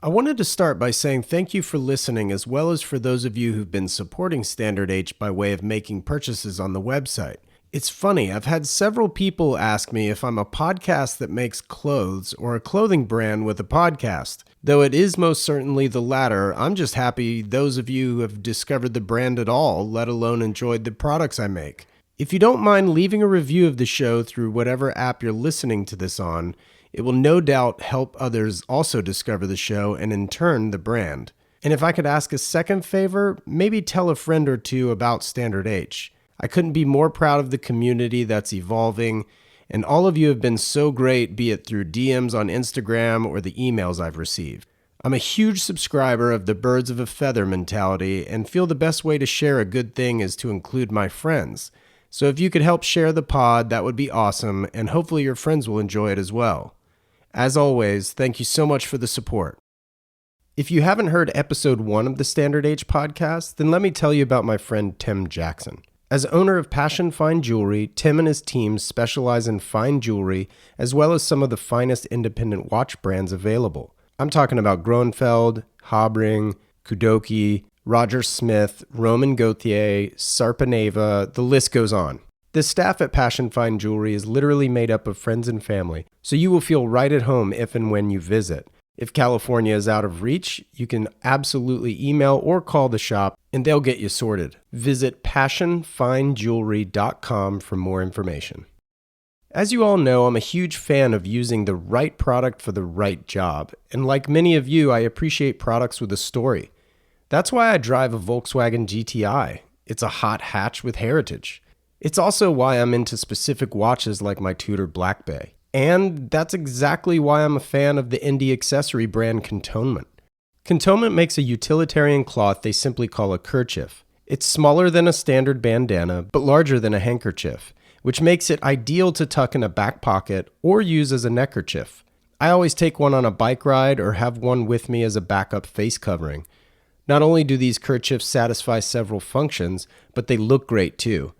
I wanted to start by saying thank you for listening, as well as for those of you who've been supporting Standard H by way of making purchases on the website. It's funny, I've had several people ask me if I'm a podcast that makes clothes or a clothing brand with a podcast. Though it is most certainly the latter, I'm just happy those of you who have discovered the brand at all, let alone enjoyed the products I make. If you don't mind leaving a review of the show through whatever app you're listening to this on, it will no doubt help others also discover the show and in turn the brand. And if I could ask a second favor, maybe tell a friend or two about Standard H. I couldn't be more proud of the community that's evolving, and all of you have been so great, be it through DMs on Instagram or the emails I've received. I'm a huge subscriber of the birds of a feather mentality and feel the best way to share a good thing is to include my friends. So if you could help share the pod, that would be awesome, and hopefully your friends will enjoy it as well. As always, thank you so much for the support. If you haven't heard episode 1 of the Standard H podcast, then let me tell you about my friend Tim Jackson. As owner of Passion Fine Jewelry, Tim and his team specialize in fine jewelry as well as some of the finest independent watch brands available. I'm talking about Groenfeld, Habring, Kudoki, Roger Smith, Roman Gauthier, Sarpaneva, the list goes on. The staff at Passion Fine Jewelry is literally made up of friends and family, so you will feel right at home if and when you visit. If California is out of reach, you can absolutely email or call the shop and they'll get you sorted. Visit passionfinejewelry.com for more information. As you all know, I'm a huge fan of using the right product for the right job, and like many of you, I appreciate products with a story. That's why I drive a Volkswagen GTI. It's a hot hatch with heritage. It's also why I'm into specific watches like my Tudor Black Bay. And that's exactly why I'm a fan of the indie accessory brand Cantonment. Cantonment makes a utilitarian cloth they simply call a kerchief. It's smaller than a standard bandana, but larger than a handkerchief, which makes it ideal to tuck in a back pocket or use as a neckerchief. I always take one on a bike ride or have one with me as a backup face covering. Not only do these kerchiefs satisfy several functions, but they look great too.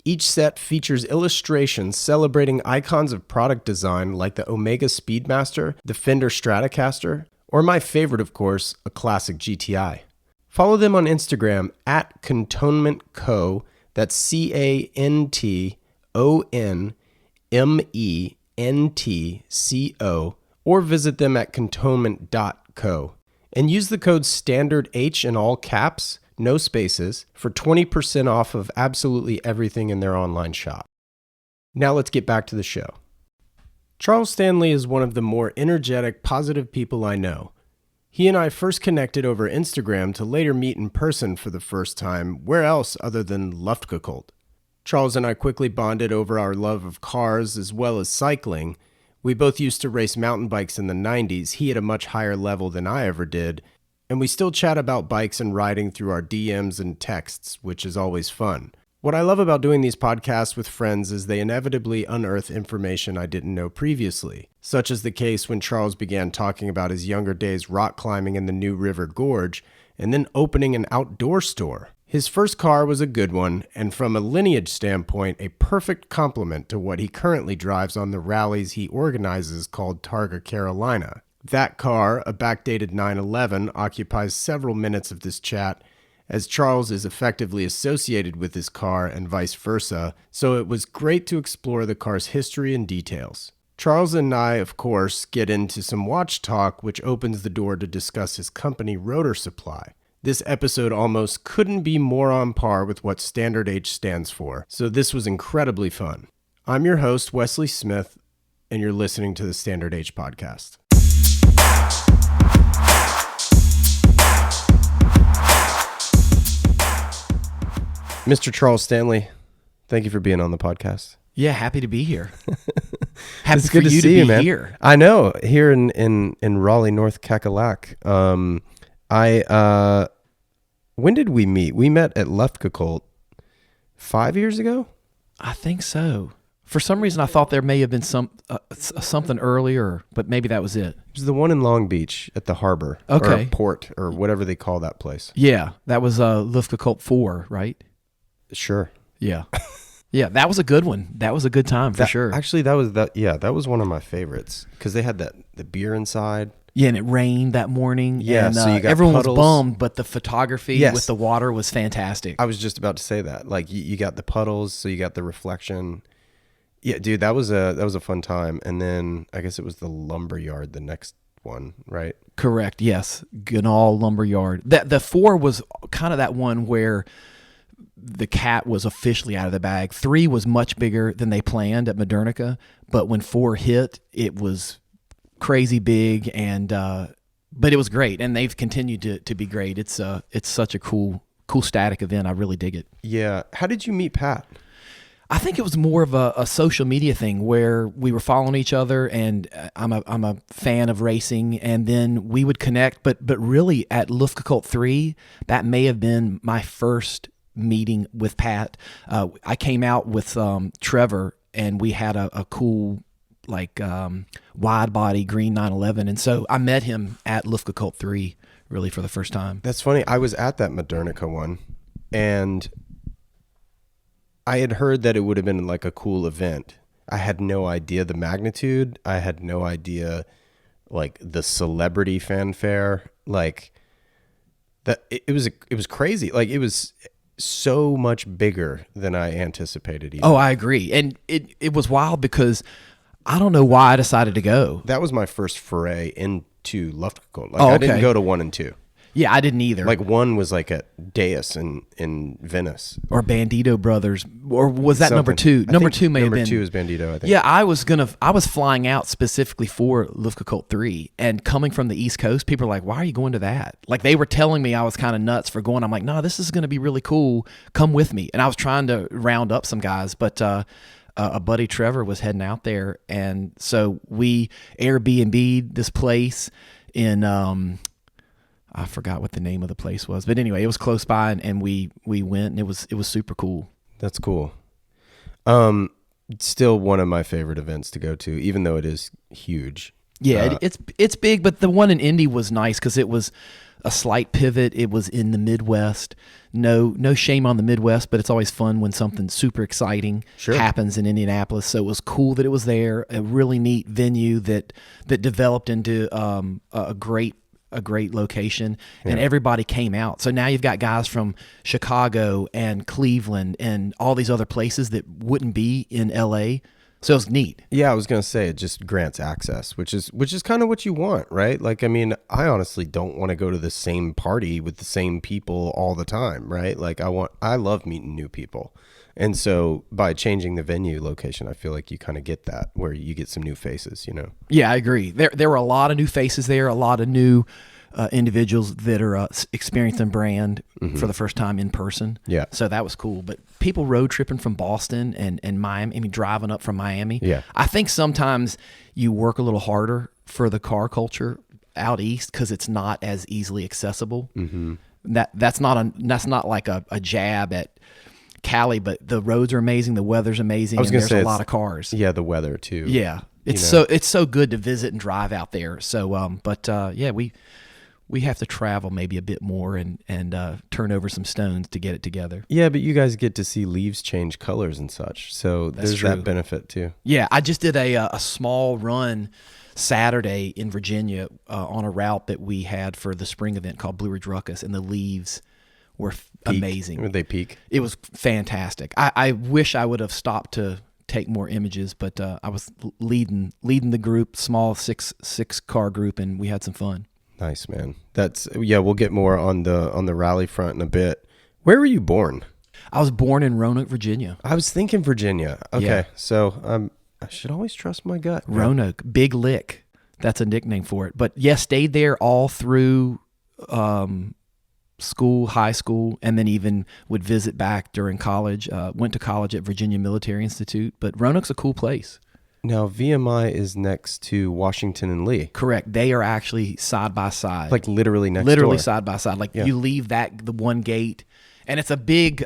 Each set features illustrations celebrating icons of product design like the Omega Speedmaster, the Fender Stratocaster, or my favorite, of course, a classic GTI. Follow them on Instagram at Cantonment Co. That's CantonmentCo, or visit them at cantonment.co. And use the code STANDARDH in all caps, no spaces, for 20% off of absolutely everything in their online shop. Now let's get back to the show. Charles Stanley is one of the more energetic, positive people I know. He and I first connected over Instagram to later meet in person for the first time, where else other than Luftgekühlt. Charles and I quickly bonded over our love of cars as well as cycling. We both used to race mountain bikes in the 90s, he at a much higher level than I ever did, and we still chat about bikes and riding through our DMs and texts, which is always fun. What I love about doing these podcasts with friends is they inevitably unearth information I didn't know previously, such as the case when Charles began talking about his younger days rock climbing in the New River Gorge and then opening an outdoor store. His first car was a good one, and from a lineage standpoint, a perfect complement to what he currently drives on the rallies he organizes called Targa Carolina. That car, a backdated 911, occupies several minutes of this chat, as Charles is effectively associated with his car and vice versa, so it was great to explore the car's history and details. Charles and I, of course, get into some watch talk, which opens the door to discuss his company Rotor Supply. This episode almost couldn't be more on par with what Standard H stands for, so this was incredibly fun. I'm your host, Wesley Smith, and you're listening to the Standard H podcast. Mr. Charles Stanley, thank you for being on the podcast. Yeah, happy to be here. Happy It's for good to you see to you, be man. here. I know, here in Raleigh, North Cackalack. When did we meet? We met at Luftgekühlt 5 years ago? I think so. For some reason, I thought there may have been something earlier, but maybe that was it. It was the one in Long Beach at the harbor. Okay. Or port, or whatever they call that place. Yeah, that was Luftgekühlt 4, right? Sure. Yeah. Yeah, that was a good one. That was a good time for sure. Actually, that was one of my favorites because they had the beer inside. Yeah, and it rained that morning. Yeah, and, so you got everyone puddles. was bummed, but the photography Yes. with the water was fantastic. I was just about to say that. Like you got the puddles, so you got the reflection. Yeah, dude, that was a fun time. And then I guess it was the lumber yard, the next one, right? Correct. Yes, Ganal Lumberyard. The 4 was kind of that one where the cat was officially out of the bag. 3 was much bigger than they planned at Modernica, but when 4 hit, it was crazy big, and but it was great, and they've continued to be great. It's such a cool static event. I really dig it. Yeah. How did you meet Pat? I think it was more of a social media thing where we were following each other, and I'm a fan of racing, and then we would connect. But really at Luftgekühlt 3, that may have been my first meeting with Pat. I came out with Trevor, and we had a cool wide body green 911, and so I met him at Luftgekühlt 3 really for the first time. That's funny. I was at that Modernica one, and I had heard that it would have been like a cool event. I had no idea the magnitude. I had no idea like the celebrity fanfare. Like that it was crazy. Like it was so much bigger than I anticipated. Even. Oh, I agree. And it was wild because I don't know why I decided to go. That was my first foray into Luftgekühlt. Like Oh, I okay. didn't go to 1 and 2. Yeah, I didn't either. Like 1 was like at Deus in Venice. Or Bandito Brothers, or was that number Something. 2? I Number think 2 may have number been. 2 is Bandito, I think. Yeah, I was flying out specifically for Luftgekühlt 3, and coming from the East Coast, people are like, "Why are you going to that?" Like they were telling me I was kind of nuts for going. I'm like, "No, this is going to be really cool. Come with me." And I was trying to round up some guys, but a buddy Trevor was heading out there, and so we Airbnb'd this place in I forgot what the name of the place was, but anyway, it was close by, and we went, and it was super cool. That's cool. Still one of my favorite events to go to, even though it is huge. Yeah, it's big, but the one in Indy was nice because it was a slight pivot. It was in the Midwest. No shame on the Midwest, but it's always fun when something super exciting happens in Indianapolis. So it was cool that it was there. A really neat venue that developed into a great location, and everybody came out. So now you've got guys from Chicago and Cleveland and all these other places that wouldn't be in LA. So it's neat. Yeah, I was gonna say it just grants access, which is kind of what you want, right? Like, I mean, I honestly don't want to go to the same party with the same people all the time, right? Like, I love meeting new people, and so by changing the venue location, I feel like you kind of get that where you get some new faces, you know? Yeah, I agree. There were a lot of new faces there, a lot of new individuals that are experiencing brand for the first time in person. Yeah. So that was cool. But people road tripping from Boston and Miami, I mean, driving up from Miami. Yeah. I think sometimes you work a little harder for the car culture out east because it's not as easily accessible. Mm-hmm. That's not like a jab at Cali, but the roads are amazing, the weather's amazing, and there's a lot of cars. Yeah, the weather too. Yeah. It's so good to visit and drive out there. So yeah, we have to travel maybe a bit more and turn over some stones to get it together. Yeah, but you guys get to see leaves change colors and such. So there's true. that benefit too. Yeah, I just did a small run Saturday in Virginia on a route that we had for the spring event called Blue Ridge Ruckus, and the leaves were amazing. Would they peak? It was fantastic. I wish I would have stopped to take more images, but I was leading the group, small six car group, and we had some fun. Nice, man. We'll get more on the rally front in a bit. Where were you born? I was born in Roanoke, Virginia. I was thinking Virginia. Okay, Yeah. so I should always trust my gut. Roanoke, Big Lick. That's a nickname for it. But yeah, stayed there all through school, high school, and then even would visit back during college. Went to college at Virginia Military Institute. But Roanoke's a cool place. Now, VMI is next to Washington and Lee. Correct. They are actually side by side. Like literally next Literally door. side by side. Like you leave the one gate, and it's a big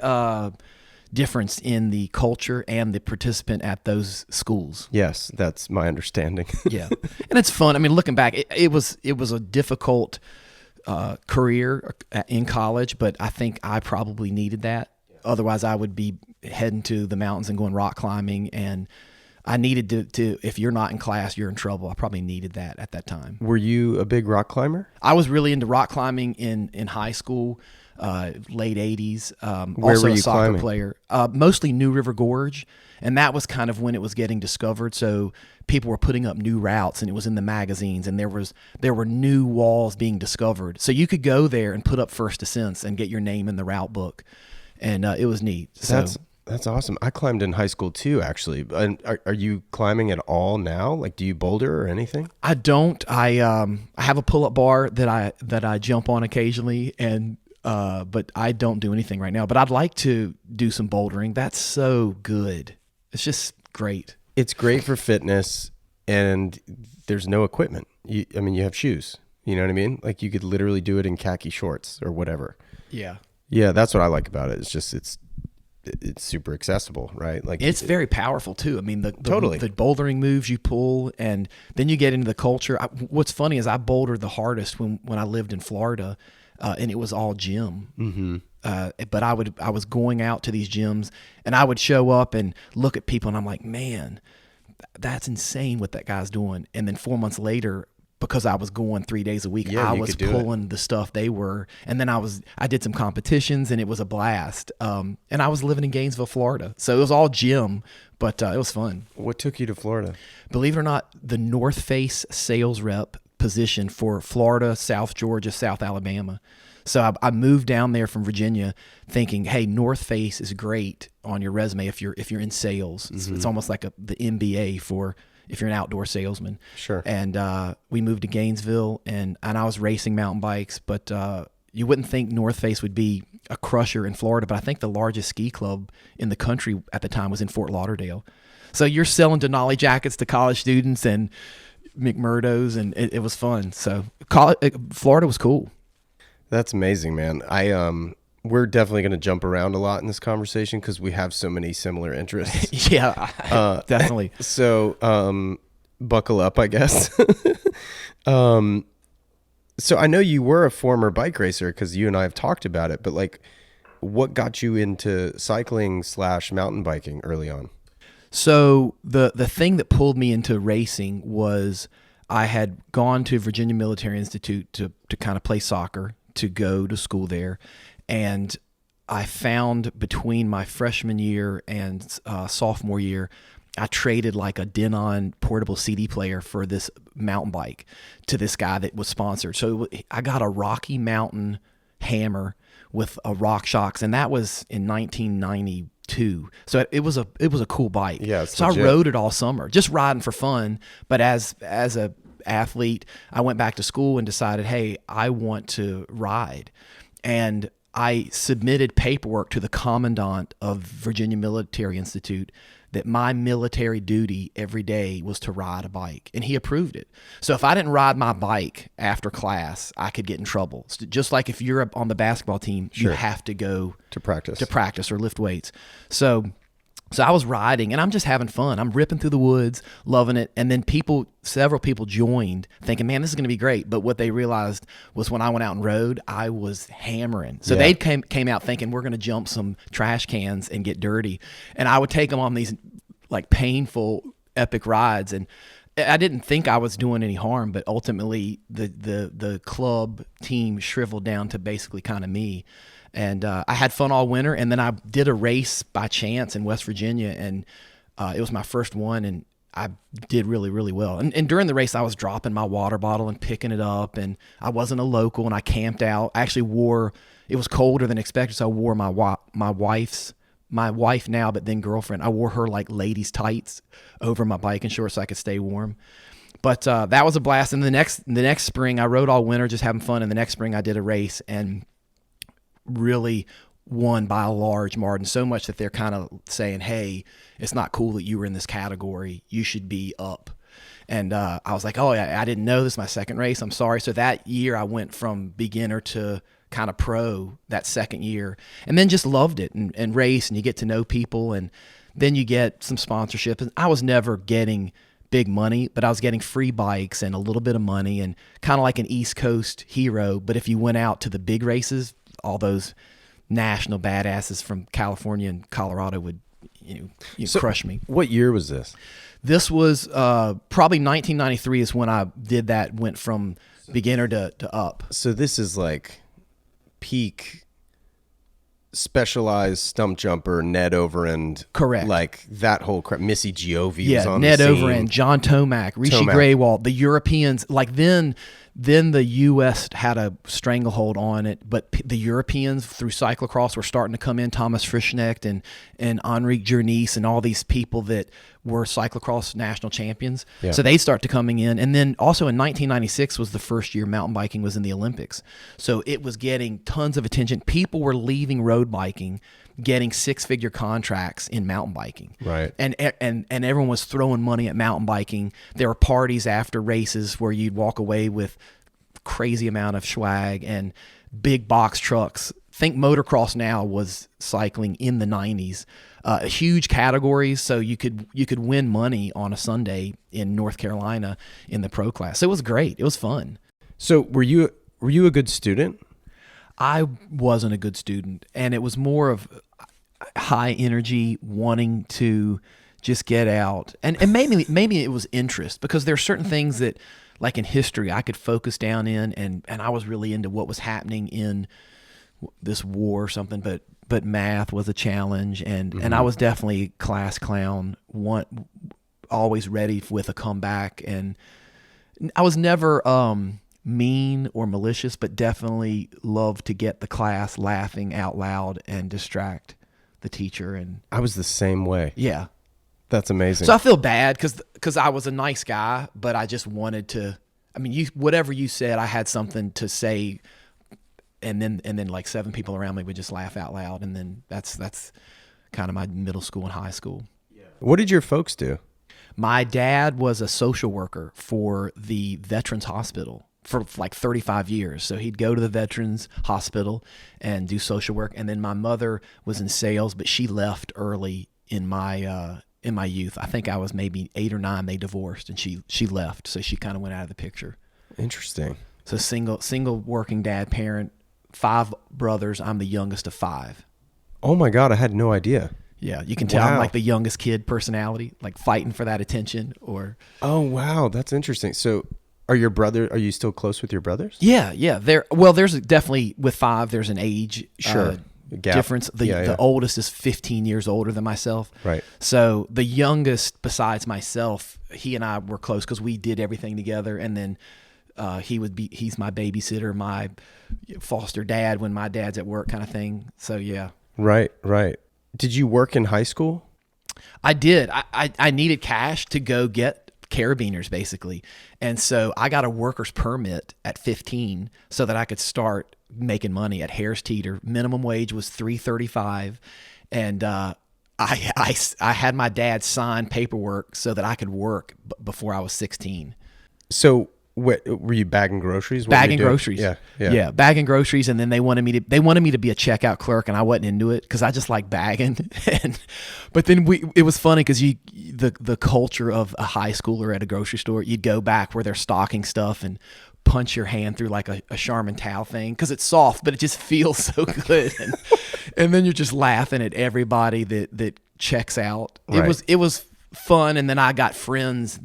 difference in the culture and the participant at those schools. Yes, that's my understanding. Yeah, and it's fun. I mean, looking back, it was a difficult career in college, but I think I probably needed that. Otherwise, I would be heading to the mountains and going rock climbing and I needed to, if you're not in class, you're in trouble. I probably needed that at that time. Were you a big rock climber? I was really into rock climbing in high school, late 80s. Where also were you a soccer climbing? player. Mostly New River Gorge. And that was kind of when it was getting discovered. So people were putting up new routes, and it was in the magazines, and there were new walls being discovered. So you could go there and put up first ascents and get your name in the route book. And it was neat. So That's awesome. I climbed in high school too, actually. And are you climbing at all now? Like, do you boulder or anything? I don't. I have a pull-up bar that I jump on occasionally, and but I don't do anything right now. But I'd like to do some bouldering. That's so good. It's just great. It's great for fitness, and there's no equipment. You have shoes. You know what I mean? Like, you could literally do it in khaki shorts or whatever. Yeah. Yeah, that's what I like about it. It's just it's super accessible, right? Like, it's very powerful too. I mean, Totally. the bouldering moves you pull, and then you get into the culture. What's funny is I bouldered the hardest when I lived in Florida, and it was all gym. Mm-hmm. But I was going out to these gyms, and I would show up and look at people, and I'm like, man, that's insane what that guy's doing. And then 4 months later, because I was going 3 days a week, I was pulling the stuff they were. And then I did some competitions, and it was a blast. And I was living in Gainesville, Florida. So it was all gym, but it was fun. What took you to Florida? Believe it or not, the North Face sales rep position for Florida, South Georgia, South Alabama. So I moved down there from Virginia thinking, hey, North Face is great on your resume if you're in sales. Mm-hmm. It's almost like the MBA for if you're an outdoor salesman. Sure. And we moved to Gainesville, and I was racing mountain bikes, but you wouldn't think North Face would be a crusher in Florida, but I think the largest ski club in the country at the time was in Fort Lauderdale. So you're selling Denali jackets to college students and McMurdo's, and it was fun. So Florida was cool. That's amazing, man. We're definitely going to jump around a lot in this conversation because we have so many similar interests. Yeah, definitely. So buckle up, I guess. So I know you were a former bike racer because you and I have talked about it, but like, what got you into cycling / mountain biking early on? So the thing that pulled me into racing was I had gone to Virginia Military Institute to kind of play soccer, to go to school there. And I found between my freshman year and sophomore year, I traded like a Denon portable CD player for this mountain bike to this guy that was sponsored. So I got a Rocky Mountain Hammer with a RockShox, and that was in 1992. So it was a cool bike. Yeah, so legit. I rode it all summer, just riding for fun. But as a athlete, I went back to school and decided, hey, I want to ride. And I submitted paperwork to the commandant of Virginia Military Institute that my military duty every day was to ride a bike, and he approved it. So if I didn't ride my bike after class, I could get in trouble. Just like if you're on the basketball team, Sure. you have to go To practice. or lift weights. So I was riding, and I'm just having fun. I'm ripping through the woods, loving it. And then several people joined thinking, man, this is going to be great. But what they realized was when I went out and rode, I was hammering. So they came out thinking we're going to jump some trash cans and get dirty. And I would take them on these like painful, epic rides. And I didn't think I was doing any harm, but ultimately the club team shriveled down to basically kind of me. And I had fun all winter, and then I did a race by chance in West Virginia, and it was my first one, and I did really, really well. And during the race, I was dropping my water bottle and picking it up, and I wasn't a local, and I camped out. I actually it was colder than expected, so I wore my wife now, but then girlfriend, I wore her like ladies' tights over my biking shorts so I could stay warm. But that was a blast. And the next spring, I rode all winter just having fun, and the next spring I did a race, and really won by a large margin, so much that they're kind of saying, hey, it's not cool that you were in this category. You should be up. And I was like, oh, yeah, I didn't know this is my second race. I'm sorry. So that year I went from beginner to kind of pro that second year, and then just loved it and race, and you get to know people, and then you get some sponsorship. And I was never getting big money, but I was getting free bikes and a little bit of money, and kind of like an East Coast hero. But if you went out to the big races, all those national badasses from California and Colorado would crush me. What year was this? This was probably 1993 is when I did that, went from beginner to up. So this is like peak specialized stump jumper, Ned Overend. Correct. Like that whole crap. Missy Giove was on Ned the scene. Overend, John Tomac, Rishi Graywalt, the Europeans. Like then the U.S. had a stranglehold on it, but the Europeans through cyclocross were starting to come in. Thomas Frischknecht and Henrique Journice and all these people that were cyclocross national champions. Yeah. So they start to coming in. And then also in 1996 was the first year mountain biking was in the Olympics. So it was getting tons of attention. People were leaving road biking, getting six-figure contracts in mountain biking. Right. And everyone was throwing money at mountain biking. There were parties after races where you'd walk away with crazy amount of swag and big box trucks. Think motocross now was cycling in the 90s. Huge categories, so you could win money on a Sunday in North Carolina in the pro class. So it was great. It was fun. So were you a good student? I wasn't a good student, and it was more of high energy, wanting to just get out, and maybe it was interest, because there are certain things that, like in history, I could focus down in, and I was really into what was happening in this war or something, but math was a challenge, and I was definitely class clown, always ready with a comeback, and I was never mean or malicious, but definitely loved to get the class laughing out loud and distract the teacher. And I was the same way. Yeah. That's amazing. So I feel bad because I was a nice guy, but I just wanted to, whatever you said, I had something to say, and then like seven people around me would just laugh out loud. And then that's kind of my middle school and high school. Yeah. What did your folks do? My dad was a social worker for the Veterans Hospital for like 35 years. So he'd go to the Veterans Hospital and do social work. And then my mother was in sales, but she left early in my youth. I think I was maybe 8 or 9. They divorced, and she left. So she kind of went out of the picture. Interesting. So single working dad, parent, 5 brothers. I'm the youngest of 5. Oh my God. I had no idea. Yeah. You can tell I'm like the youngest kid personality, like fighting for that attention Oh, wow. That's interesting. So are you still close with your brothers? Yeah. There's definitely, with 5, there's an age difference. The oldest is 15 years older than myself. Right. So the youngest, besides myself, he and I were close because we did everything together. And then he's my babysitter, my foster dad when my dad's at work, kind of thing. So yeah. Right. Did you work in high school? I did. I needed cash to go get carabiners, basically. And so I got a worker's permit at 15 so that I could start making money at Harris Teeter. Minimum wage was $3.35. And I had my dad sign paperwork so that I could work before I was 16. So were you bagging groceries? Bagging groceries. Yeah. Bagging groceries. And then they wanted me to be a checkout clerk, and I wasn't into it because I just like bagging. But then it was funny because the culture of a high schooler at a grocery store, you'd go back where they're stocking stuff and punch your hand through like a Charmin towel thing because it's soft, but it just feels so good. And then you're just laughing at everybody that checks out. Right. It was fun, and then I got friends.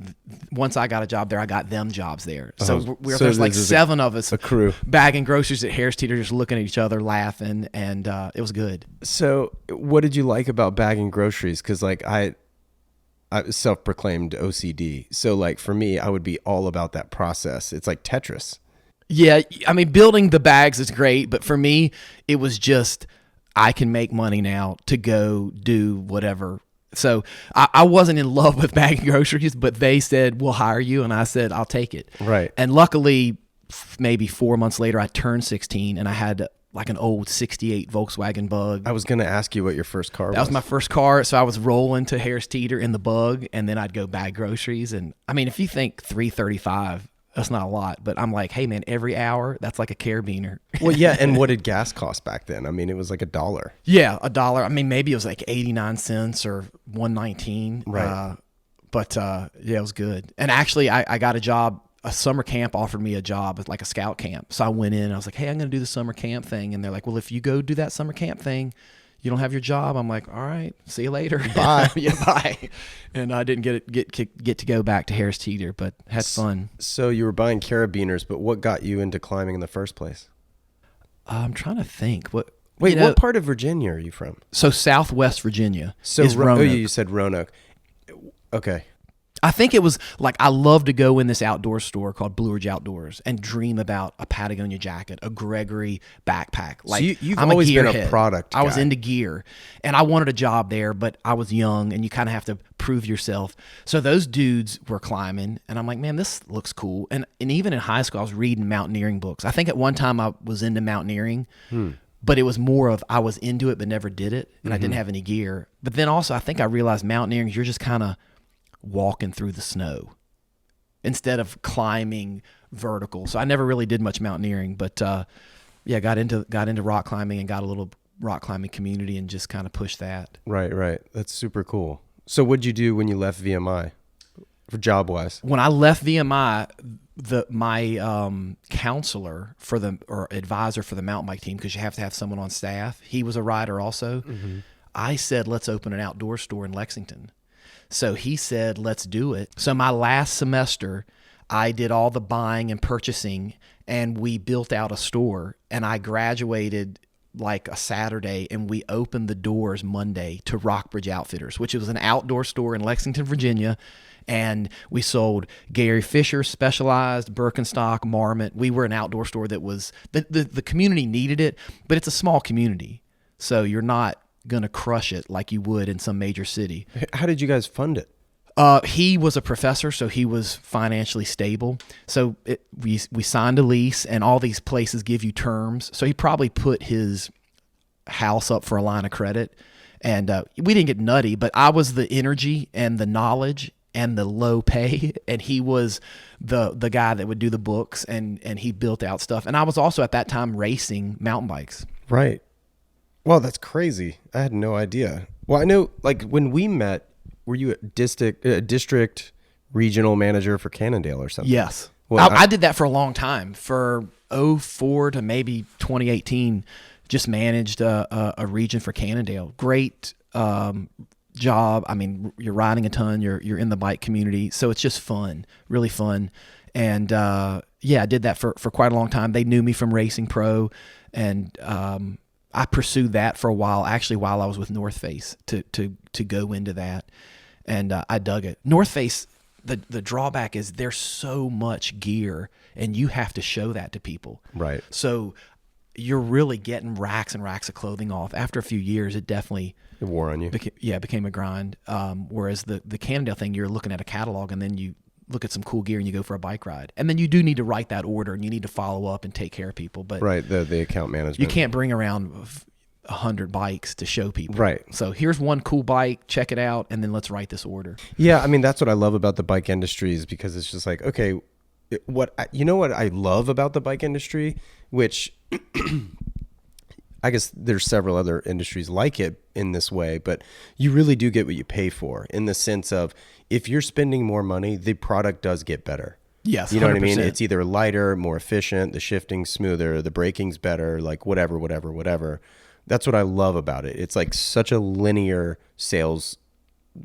Once I got a job there, I got them jobs there. So there's like 7 of us, a crew, bagging groceries at Harris Teeter, just looking at each other, laughing, and it was good. So what did you like about bagging groceries? Because like I self-proclaimed OCD, so like for me, I would be all about that process. It's like Tetris. Yeah, building the bags is great, but for me, it was just I can make money now to go do whatever. So I wasn't in love with bagging groceries, but they said, we'll hire you. And I said, I'll take it. Right. And luckily, maybe 4 months later, I turned 16 and I had like an old 68 Volkswagen Bug. I was going to ask you what your first car was. That was my first car. So I was rolling to Harris Teeter in the Bug, and then I'd go bag groceries. And if you think $3.35, that's not a lot, but I'm like, hey man, every hour, that's like a carabiner. Well, yeah. And what did gas cost back then? It was like $1. Yeah, $1. Maybe it was like 89 cents or 119. Right. But it was good. And actually, I got a job. A summer camp offered me a job at like a scout camp. So I went in and I was like, hey, I'm going to do the summer camp thing. And they're like, well, if you go do that summer camp thing, you don't have your job? I'm like, all right, see you later. Bye. Yeah, bye. And I didn't get to go back to Harris Teeter, but had fun. So you were buying carabiners, but what got you into climbing in the first place? I'm trying to think. What part of Virginia are you from? So Southwest Virginia is Roanoke. Oh, you said Roanoke. Okay. I think it was like I love to go in this outdoor store called Blue Ridge Outdoors and dream about a Patagonia jacket, a Gregory backpack. Like so you've I'm always a been a product guy. I was into gear, and I wanted a job there, but I was young, and you kind of have to prove yourself. So those dudes were climbing, and I'm like, man, this looks cool. And even in high school, I was reading mountaineering books. I think at one time I was into mountaineering. But it was more of I was into it but never did it, and I didn't have any gear. But then also I think I realized mountaineering, you're just kind of walking through the snow instead of climbing vertical. So I never really did much mountaineering, but got into rock climbing and got a little rock climbing community and just kind of pushed that. Right. That's super cool. So what'd you do when you left VMI for job wise? When I left VMI, my counselor or advisor for the mountain bike team, because you have to have someone on staff, he was a rider also. I said, let's open an outdoor store in Lexington. So he said, let's do it. So my last semester, I did all the buying and purchasing, and we built out a store, and I graduated like a Saturday, and we opened the doors Monday to Rockbridge Outfitters, which was an outdoor store in Lexington, Virginia. And we sold Gary Fisher, Specialized, Birkenstock, Marmot. We were an outdoor store that was, the community needed it, but it's a small community. So you're not going to crush it like you would in some major city. How did you guys fund it? He was a professor, so he was financially stable. So we signed a lease, and all these places give you terms. So he probably put his house up for a line of credit. And we didn't get nutty, but I was the energy and the knowledge and the low pay, and he was the guy that would do the books, and he built out stuff. And I was also at that time racing mountain bikes. Right. Well, that's crazy. I had no idea. Well, I know, like, when we met, were you a district regional manager for Cannondale or something? Yes. Well, I did that for a long time. For 2004 to maybe 2018, just managed a region for Cannondale. Great job. I mean, you're riding a ton. You're in the bike community, so it's just fun, really fun. And I did that for quite a long time. They knew me from Racing Pro, and I pursued that for a while. Actually, while I was with North Face, to go into that, and I dug it. North Face, the drawback is there's so much gear, and you have to show that to people. Right. So you're really getting racks and racks of clothing off. After a few years, it definitely wore on you. Became a grind. Whereas the Cannondale thing, you're looking at a catalog, and then you look at some cool gear and you go for a bike ride. And then you do need to write that order, and you need to follow up and take care of people. But right, the account management. You can't bring around 100 bikes to show people. Right. So here's one cool bike, check it out, and then let's write this order. Yeah, I mean, that's what I love about the bike industry, is because it's just like, okay, what I love about the bike industry, which I guess there's several other industries like it in this way, but you really do get what you pay for, in the sense of, if you're spending more money, the product does get better. Yes, you know 100%. what I mean? It's either lighter, more efficient, the shifting's smoother, the braking's better, like whatever. That's what I love about it. It's like such a linear sales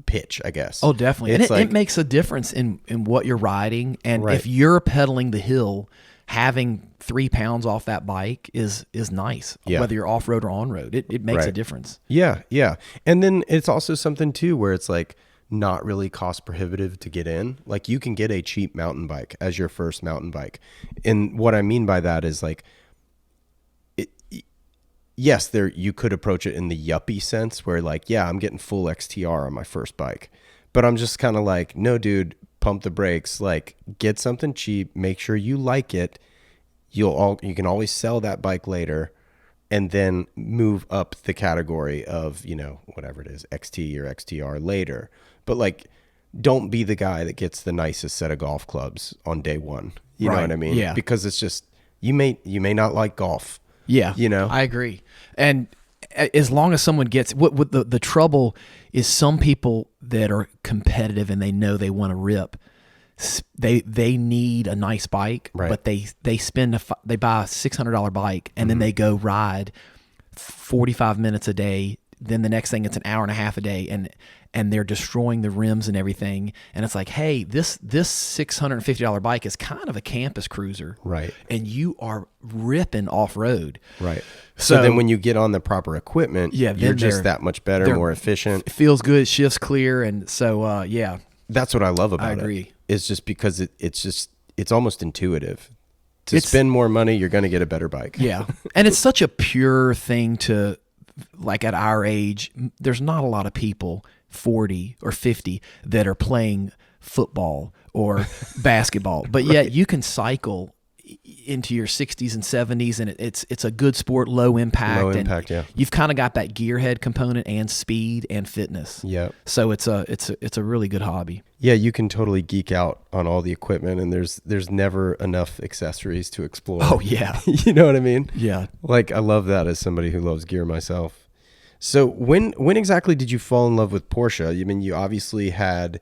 pitch, I guess. Oh, definitely. It's and it makes a difference in what you're riding. And right. If you're pedaling the hill, having 3 pounds off that bike is nice. Yeah. Whether you're off-road or on-road, it makes right. a difference. Yeah. And then it's also something too where it's like not really cost prohibitive to get in. Like, you can get a cheap mountain bike as your first mountain bike. And what I mean by that is, like, yes, you could approach it in the yuppie sense where, like, yeah, I'm getting full XTR on my first bike, but I'm just kind of like, no, dude, pump the brakes. Like, get something cheap, make sure you like it. You can always sell that bike later, and then move up the category of, whatever it is, XT or XTR later. But, like, don't be the guy that gets the nicest set of golf clubs on day one. You know what I mean? Yeah. Because it's just, you may not like golf. Yeah, I agree. And as long as someone gets what the trouble is, some people that are competitive and they know they want to rip, they need a nice bike, right. But they buy a $600 bike, and then they go ride 45 minutes a day then the next thing it's an hour and a half a day, and they're destroying the rims and everything. And it's like, hey, this $650 bike is kind of a campus cruiser, right? And you are ripping off road, right? So then when you get on the proper equipment, you're just that much better, more efficient. It feels good, shifts clear, and so yeah, that's what I love about it. I agree. It's just because it's almost intuitive. To spend more money, you're going to get a better bike. Yeah, and it's such a pure thing to, like, at our age, there's not a lot of people 40 or 50 that are playing football or basketball, but yet you can cycle into your 60s and 70s, and it's a good sport, low impact. Yeah. You've kind of got that gearhead component and speed and fitness. Yeah. So it's a really good hobby. Yeah, you can totally geek out on all the equipment, and there's never enough accessories to explore. Oh yeah. You know what I mean? Yeah. Like, I love that as somebody who loves gear myself. So when exactly did you fall in love with Porsche? I mean, you obviously had,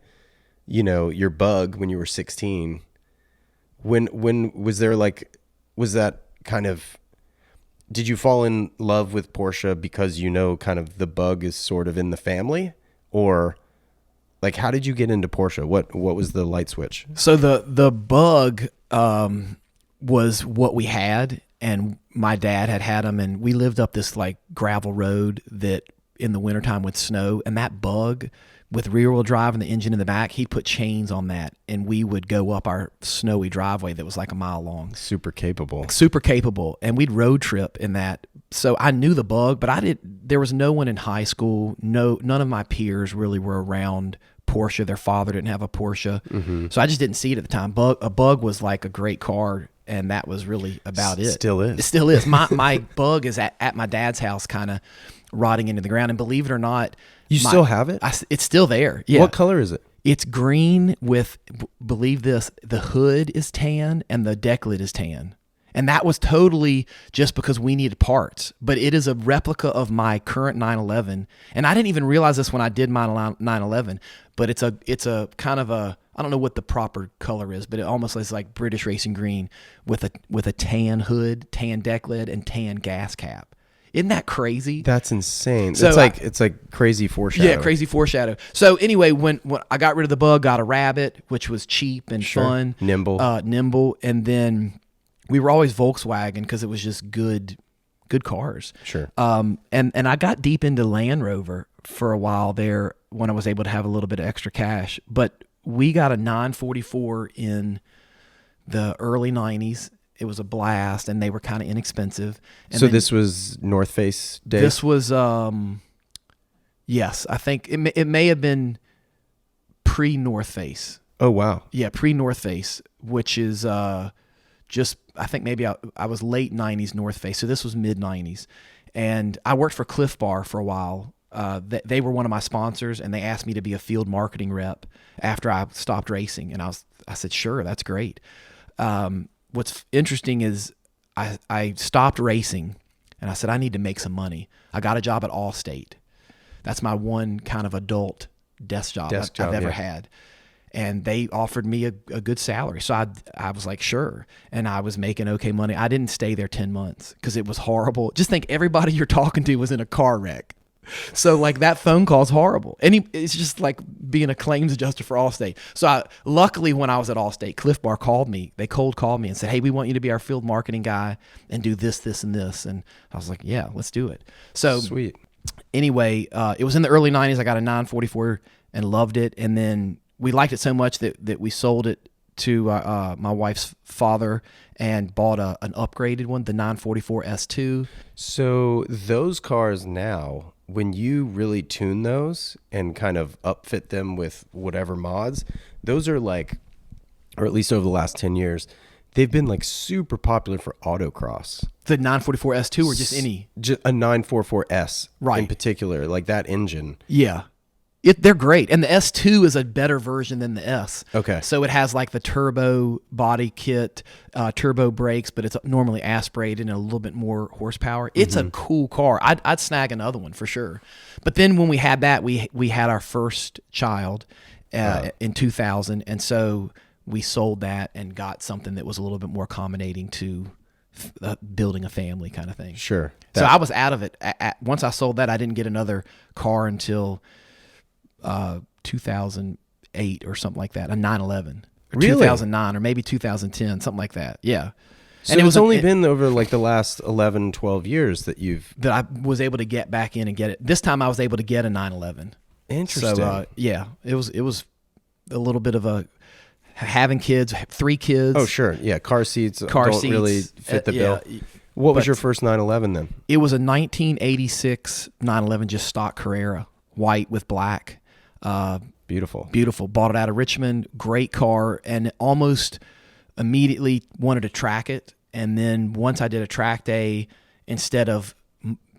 your bug when you were 16. When was there, like, was that kind of, did you fall in love with Porsche because kind of the bug is sort of in the family, or like, how did you get into Porsche? What was the light switch? So the bug was what we had, and my dad had them, and we lived up this like gravel road that in the wintertime would snow, and that bug with rear-wheel drive and the engine in the back, he'd put chains on that, and we would go up our snowy driveway that was like a mile long. Super capable. And we'd road trip in that. So I knew the bug, but there was no one in high school, none of my peers really were around Porsche. Their father didn't have a Porsche. Mm-hmm. So I just didn't see it at the time. A bug was like a great car, and that was really about it. Still is. It still is. My bug is at my dad's house, kind of rotting into the ground. And believe it or not, you still have it? It's still there. Yeah. What color is it? It's green with, believe this, the hood is tan and the deck lid is tan. And that was totally just because we needed parts. But it is a replica of my current 911. And I didn't even realize this when I did my 911. But it's a kind of a, I don't know what the proper color is, but it almost is like British racing green with a tan hood, tan deck lid, and tan gas cap. Isn't that crazy? That's insane. So it's like crazy foreshadow. Yeah, crazy foreshadow. So anyway, when I got rid of the bug, got a Rabbit, which was cheap and fun, nimble, and then we were always Volkswagen because it was just good cars. Sure. And I got deep into Land Rover for a while there when I was able to have a little bit of extra cash. But we got a 944 in the early 90s. It was a blast, and they were kind of inexpensive. And so this was North Face days? This was, yes, I think it may have been pre-North Face. Oh, wow. Yeah, pre-North Face, which is just, I think maybe I was late 90s North Face, so this was mid-90s. And I worked for Cliff Bar for a while. They were one of my sponsors, and they asked me to be a field marketing rep after I stopped racing. And I said, sure, that's great. What's interesting is I stopped racing, and I said, I need to make some money. I got a job at Allstate. That's my one kind of adult desk job I've ever had. And they offered me a good salary. So I was like, sure. And I was making okay money. I didn't stay there 10 months because it was horrible. Just think everybody you're talking to was in a car wreck. So like that phone call's horrible. And it's just like being a claims adjuster for Allstate. So luckily when I was at Allstate, Cliff Bar called me. They cold called me and said, hey, we want you to be our field marketing guy and do this, this, and this. And I was like, yeah, let's do it. So sweet. Anyway, it was in the early 90s. I got a 944 and loved it. And then we liked it so much that we sold it to my wife's father and bought an upgraded one, the 944 S2. So those cars now, when you really tune those and kind of upfit them with whatever mods, those are like, or at least over the last 10 years, they've been like super popular for autocross. The 944 S2 or just any? A 944S right. In particular, like that engine. Yeah. They're great. And the S2 is a better version than the S. Okay. So it has like the turbo body kit, turbo brakes, but it's normally aspirated and a little bit more horsepower. It's a cool car. I'd snag another one for sure. But then when we had that, we had our first child in 2000. And so we sold that and got something that was a little bit more accommodating to building a family kind of thing. Sure. So I was out of it. Once I sold that, I didn't get another car until 2008 or something like that, a 911. Really? 2009 or maybe 2010, something like that. Yeah. So it was only been over like the last 11, 12 years that I was able to get back in and get it. This time I was able to get a 911. Interesting. So yeah, it was a little bit of having kids, 3 kids. Oh sure, yeah. Car seats don't really fit the bill. What was your first 911 then? It was a 1986 911, just stock Carrera, white with black. Beautiful. Bought it out of Richmond. Great car, and almost immediately wanted to track it. And then once I did a track day, instead of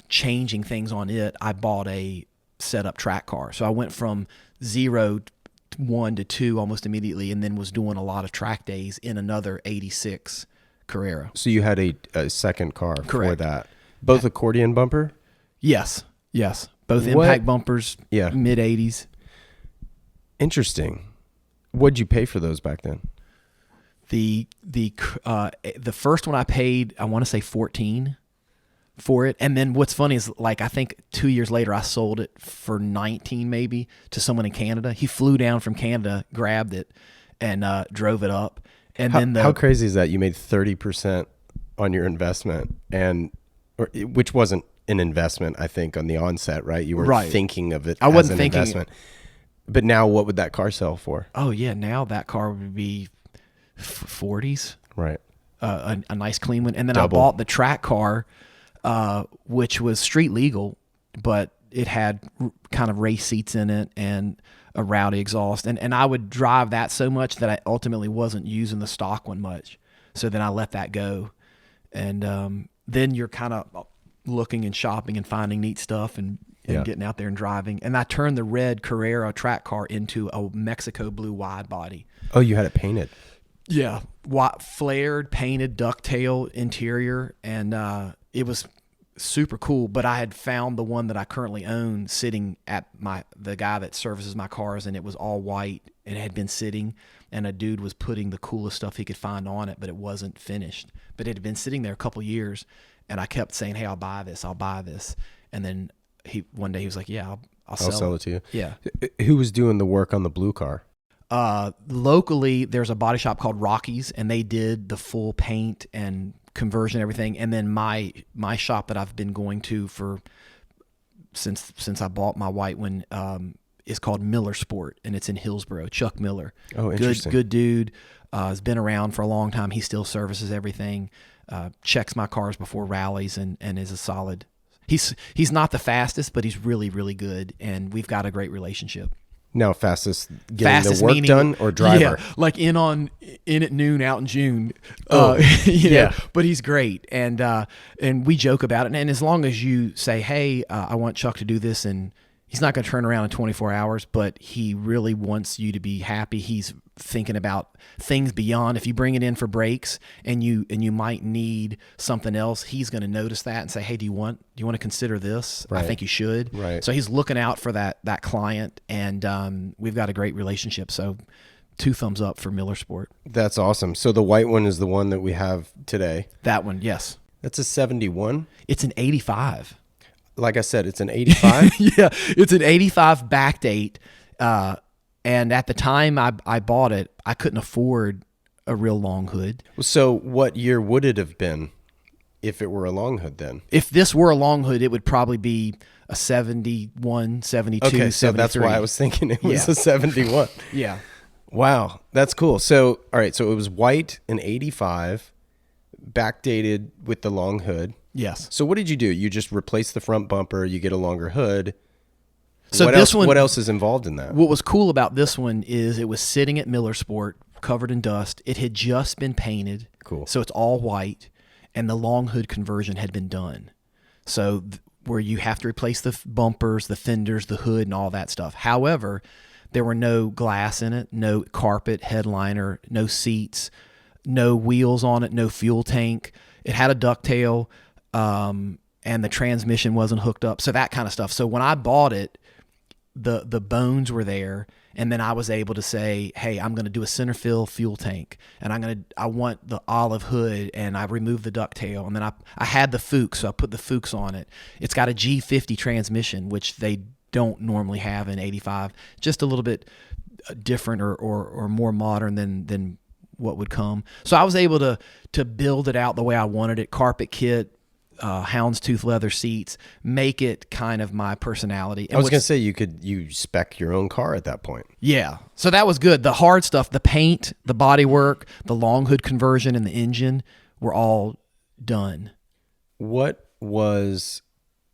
changing things on it, I bought a set-up track car. So I went from 0 to 1 to 2 almost immediately, and then was doing a lot of track days in another 86 Carrera. So you had a second car Correct. for that. Both accordion bumper? Yes. Both impact bumpers, mid-80s. Interesting. What'd you pay for those back then? The first one I paid, I want to say 14 for it. And then what's funny is, like, I think 2 years later I sold it for 19 maybe to someone in Canada. He flew down from Canada, grabbed it, and drove it up. And how crazy is that? You made 30% on your investment, which wasn't an investment, I think, on the onset, right? You were thinking of it as an investment. But now what would that car sell for? Oh yeah, now that car would be 40s. Right. A nice clean one. And then Double. I bought the track car, which was street legal, but it had kind of race seats in it and a rowdy exhaust. And I would drive that so much that I ultimately wasn't using the stock one much. So then I let that go. And then you're kind of looking and shopping and finding neat stuff and getting out there and driving. And I turned the red Carrera track car into a Mexico blue wide body. Oh, you had it painted. Yeah. Flared, painted, ducktail interior. And it was super cool. But I had found the one that I currently own sitting at the guy that services my cars, and it was all white and it had been sitting, and a dude was putting the coolest stuff he could find on it, but it wasn't finished. But it had been sitting there a couple years, and I kept saying, hey, I'll buy this. And then one day he was like, yeah, I'll sell it to you. Yeah. Who was doing the work on the blue car? Locally, there's a body shop called Rockies, and they did the full paint and conversion, everything. And then my shop that I've been going to since I bought my white one is called Miller Sport, and it's in Hillsboro. Chuck Miller. Oh, interesting. Good dude. Has been around for a long time. He still services everything. Checks my cars before rallies, and is a solid. He's not the fastest, but he's really, really good, and we've got a great relationship. No, fastest the work meaning, done or driver? Yeah, like in at noon out in June. Know, but he's great, and we joke about it. And as long as you say, hey, I want Chuck to do this, and he's not going to turn around in 24 hours, but he really wants you to be happy. He's thinking about things beyond. If you bring it in for brakes and you might need something else, he's going to notice that and say, hey, do you want to consider this? Right. I think you should. Right. So he's looking out for that client, and we've got a great relationship. So 2 thumbs up for Miller Sport. That's awesome. So the white one is the one that we have today. That one, yes. That's a 71? It's an 85. Like I said, it's an 85? Yeah, it's an 85 backdate. And at the time I bought it, I couldn't afford a real long hood. So what year would it have been if it were a long hood then? If this were a long hood, it would probably be a 71, 72, okay, so 73. that's why I was thinking it was a 71. Yeah. Wow, that's cool. So, all right, so it was white and 85, backdated with the long hood. Yes. So what did you do? You just replace the front bumper, you get a longer hood. So what else is involved in that? What was cool about this one is it was sitting at Miller Sport, covered in dust. It had just been painted. Cool. So it's all white, and the long hood conversion had been done. So where you have to replace the bumpers, the fenders, the hood, and all that stuff. However, there were no glass in it, no carpet, headliner, no seats, no wheels on it, no fuel tank. It had a ducktail, and the transmission wasn't hooked up. So that kind of stuff. So when I bought it, the bones were there, And then I was able to say, hey, I'm going to do a center fill fuel tank, and I want the olive hood, and I removed the ducktail, and then I had the Fuchs, so I put the Fuchs on it. It's got a G50 transmission, which they don't normally have in 85, just a little bit different or more modern than what would come. So I was able to build it out the way I wanted it, carpet kit, houndstooth leather seats, make it kind of my personality. And I was going to say you spec your own car at that point. Yeah. So that was good. The hard stuff, the paint, the bodywork, the long hood conversion, and the engine were all done. What was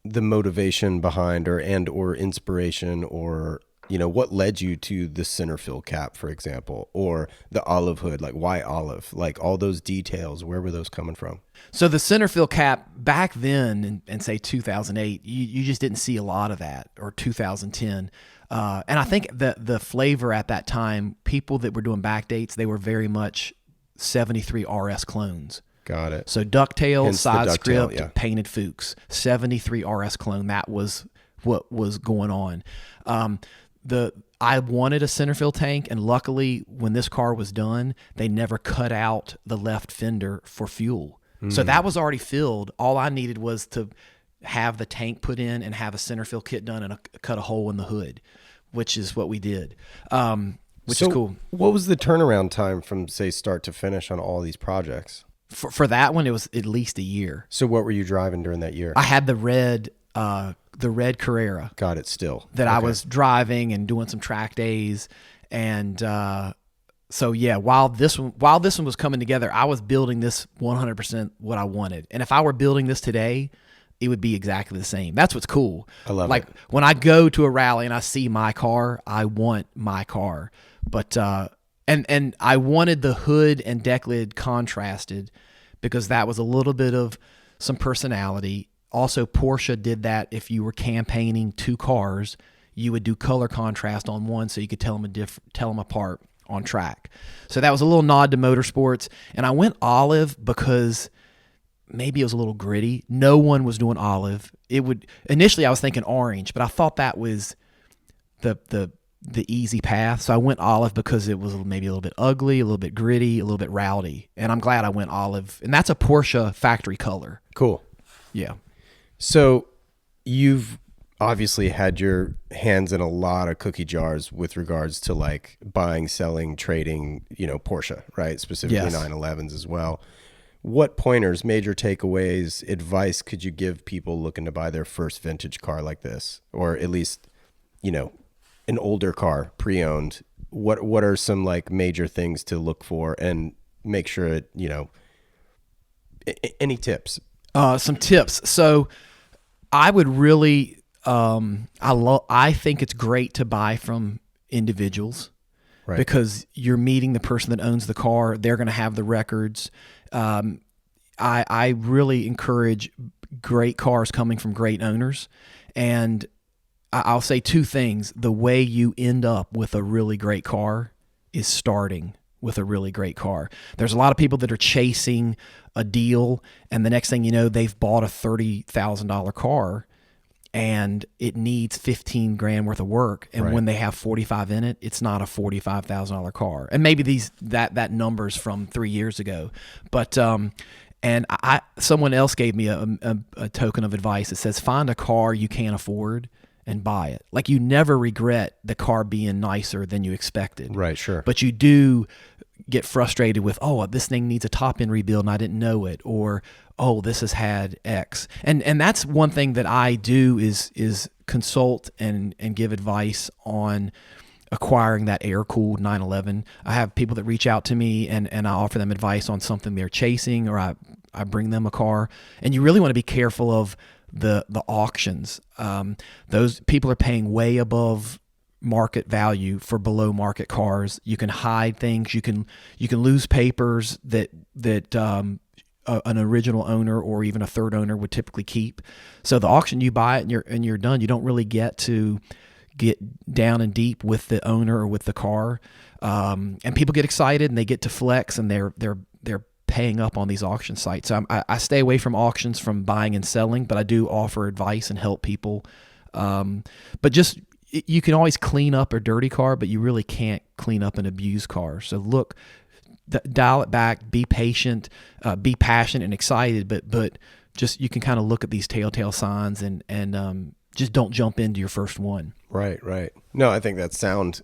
the motivation behind or inspiration, or what led you to the center fill cap, for example, or the olive hood? Like, why olive? Like, all those details, where were those coming from? So the center fill cap back then, and say 2008, you just didn't see a lot of that, or 2010. And I think the flavor at that time, people that were doing backdates, they were very much 73 RS clones. Got it. So ducktail, Hence side the ducktail, script, yeah. painted Fuchs, 73 RS clone. That was what was going on. I wanted a center fill tank, and luckily when this car was done, they never cut out the left fender for fuel. So that was already filled. All I needed was to have the tank put in and have a center fill kit done and cut a hole in the hood, which is what we did, which is cool. What was the turnaround time from, say, start to finish on all these projects? For that one, it was at least a year. So what were you driving during that year? I had the red Carrera. Got it. Still that okay. I was driving and doing some track days, and so yeah. While this one was coming together, I was building this 100% what I wanted. And if I were building this today, it would be exactly the same. That's what's cool. I love it. When I go to a rally and I see my car, I want my car. But and I wanted the hood and deck lid contrasted because that was a little bit of some personality. Also, Porsche did that. If you were campaigning two cars, you would do color contrast on one so you could tell them apart on track. So that was a little nod to motorsports. And I went olive because maybe it was a little gritty. No one was doing olive. Initially I was thinking orange, but I thought that was the easy path. So I went olive because it was maybe a little bit ugly, a little bit gritty, a little bit rowdy. And I'm glad I went olive. And that's a Porsche factory color. Cool. Yeah. So you've obviously had your hands in a lot of cookie jars with regards to like buying, selling, trading, Porsche, right? Specifically yes. 911s as well. What pointers, major takeaways, advice could you give people looking to buy their first vintage car like this? Or at least, an older car, pre-owned? What are some like major things to look for and make sure it, any tips? Some tips. So I would really, I think it's great to buy from individuals, right? Because you're meeting the person that owns the car. They're going to have the records. I really encourage great cars coming from great owners. And I'll say two things. The way you end up with a really great car is starting with a really great car. There's a lot of people that are chasing a deal, and the next thing you know, they've bought a $30,000 car and it needs $15,000 worth of work. And right. when they have 45 in it, it's not a $45,000 car. And maybe that number's from 3 years ago. But, and someone else gave me a token of advice that says, find a car you can't afford and buy it. Like, you never regret the car being nicer than you expected. Right, sure. But you do get frustrated with, oh, this thing needs a top end rebuild and I didn't know it, or oh, this has had X. And that's one thing that I do is consult and give advice on acquiring that air-cooled 911. I have people that reach out to me and I offer them advice on something they're chasing, or I bring them a car. And you really want to be careful of the auctions. Those people are paying way above market value for below market cars. You can hide things. You can lose papers that an original owner or even a third owner would typically keep. So the auction, you buy it and you're done. You don't really get to get down and deep with the owner or with the car. And people get excited and they get to flex, and they're paying up on these auction sites. So I stay away from auctions, from buying and selling, but I do offer advice and help people. But just, you can always clean up a dirty car, but you really can't clean up an abused car. So look, dial it back, be patient, be passionate and excited, but just, you can kind of look at these telltale signs and just don't jump into your first one. Right. No, I think that's sound.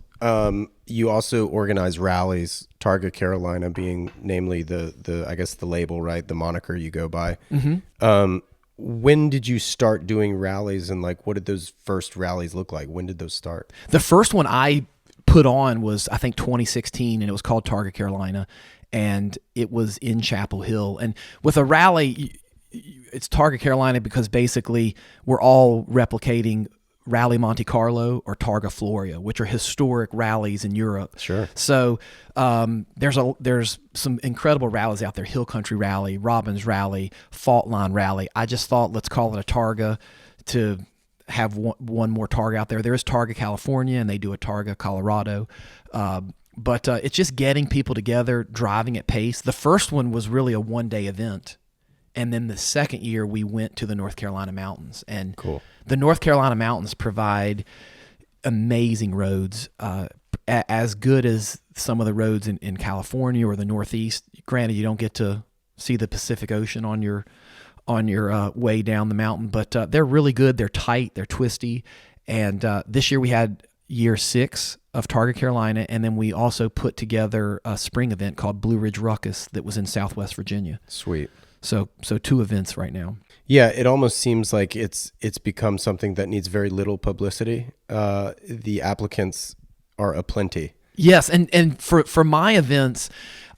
You also organize rallies, Targa Carolina being namely the I guess the label, right? The moniker you go by. Mm-hmm. When did you start doing rallies, and like, what did those first rallies look like? When did those start? The first one I put on was, I think, 2016, and it was called Targa Carolina, and it was in Chapel Hill. And with a rally, it's Targa Carolina because basically we're all replicating Rally Monte Carlo or Targa Florio, which are historic rallies in Europe. Sure. So there's some incredible rallies out there: Hill Country Rally, Robbins Rally, Fault Line Rally. I just thought, let's call it a Targa to have one more Targa out there. There is Targa California, and they do a Targa Colorado. But it's just getting people together, driving at pace. The first one was really a one-day event. And then the second year, we went to the North Carolina mountains. And cool. The North Carolina mountains provide amazing roads, as good as some of the roads in California or the Northeast. Granted, you don't get to see the Pacific Ocean on your way down the mountain, but they're really good. They're tight. They're twisty. And this year we had year 6 of Targa Carolina, and then we also put together a spring event called Blue Ridge Ruckus that was in Southwest Virginia. Sweet. So 2 events right now. Yeah, it almost seems like it's become something that needs very little publicity. The applicants are aplenty. Yes, and for my events,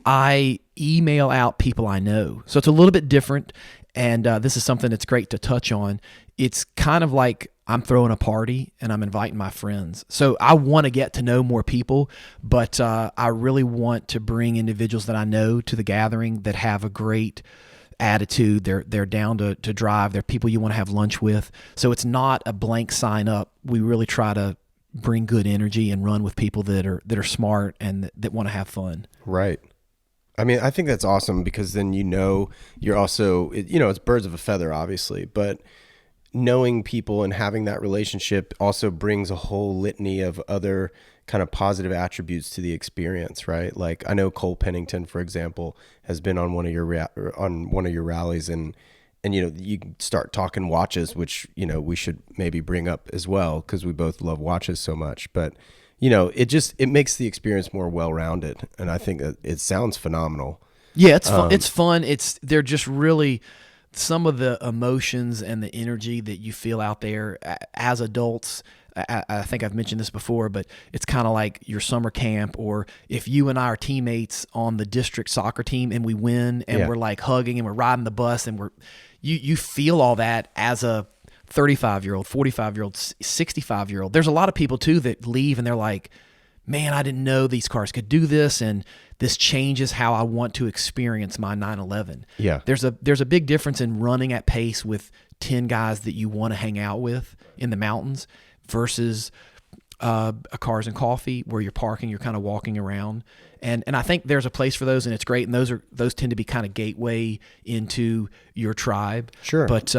I email out people I know. So it's a little bit different, and this is something that's great to touch on. It's kind of like I'm throwing a party and I'm inviting my friends. So I want to get to know more people, but I really want to bring individuals that I know to the gathering that have a great attitude. They're down to drive. They're people you want to have lunch with. So it's not a blank sign up. We really try to bring good energy and run with people that are smart and that want to have fun. Right. I mean, I think that's awesome, because then you're also, it's birds of a feather, obviously, but knowing people and having that relationship also brings a whole litany of other kind of positive attributes to the experience, right? Like, I know Cole Pennington, for example, has been on one of your rallies, and you start talking watches, which we should maybe bring up as well, because we both love watches so much. But it makes the experience more well-rounded, and I think that it sounds phenomenal. Yeah, it's fun. It's fun. They're just really some of the emotions and the energy that you feel out there as adults. I think I've mentioned this before, but it's kind of like your summer camp, or if you and I are teammates on the district soccer team and we win and we're like hugging and we're riding the bus and you feel all that as a 35-year-old, 45-year-old, 65-year-old. There's a lot of people too that leave and they're like, man, I didn't know these cars could do this, and this changes how I want to experience my 911. Yeah. There's a big difference in running at pace with 10 guys that you want to hang out with in the mountains versus a Cars and Coffee where you're parking, you're kind of walking around. And I think there's a place for those, and it's great. And those tend to be kind of gateway into your tribe. Sure. But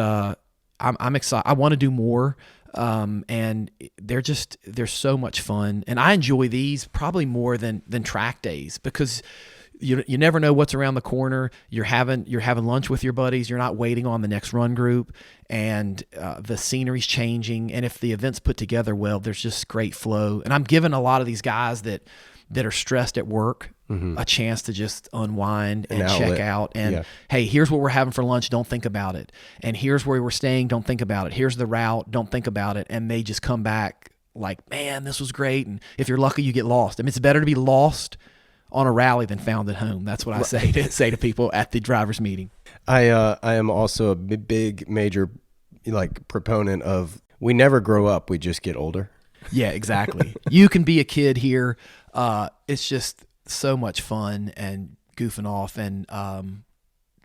I'm excited. I want to do more. And they're so much fun, and I enjoy these probably more than track days, because you never know what's around the corner. You're having lunch with your buddies. You're not waiting on the next run group, and the scenery's changing. And if the event's put together well, there's just great flow. And I'm giving a lot of these guys that are stressed at work a chance to just unwind and check out. And hey, here's what we're having for lunch. Don't think about it. And here's where we're staying. Don't think about it. Here's the route. Don't think about it. And they just come back like, man, this was great. And if you're lucky, you get lost. I mean, it's better to be lost on a rally than found at home. That's what I say to people at the drivers meeting. I am also a big major proponent of, we never grow up, we just get older. Yeah, exactly. You can be a kid here. It's just so much fun and goofing off, and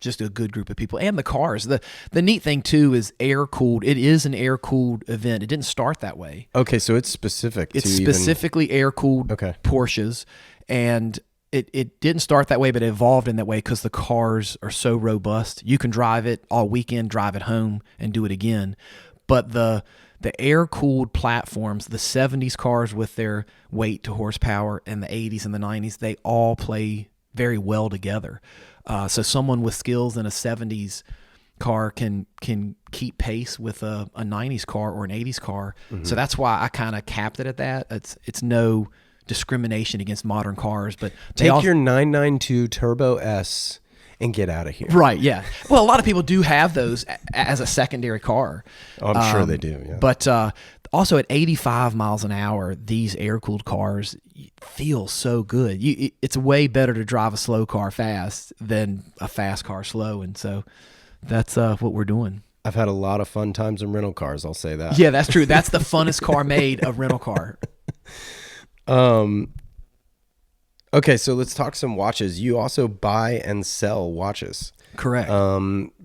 just a good group of people. And the cars. The neat thing too is air cooled. It is an air cooled event. It didn't start that way. Okay, so it's specific. It's specifically air cooled Porsches, and it didn't start that way, but it evolved in that way because the cars are so robust. You can drive it all weekend, drive it home, and do it again. But the the air-cooled platforms, the 70s cars with their weight to horsepower, and the 80s and the 90s, they all play very well together. So someone with skills in a 70s car can keep pace with a 90s car or an 80s car. Mm-hmm. So that's why I kind of capped it at that. It's no discrimination against modern cars, but take your 992 Turbo S and get out of here. Right, yeah. Well, a lot of people do have those as a secondary car. Oh, I'm sure they do, yeah. But also at 85 miles an hour, these air-cooled cars feel so good. It's way better to drive a slow car fast than a fast car slow, and so that's what we're doing. I've had a lot of fun times in rental cars, I'll say that. Yeah, that's true. That's the funnest car made, a rental car. Okay, so let's talk some watches. You also buy and sell watches. Correct.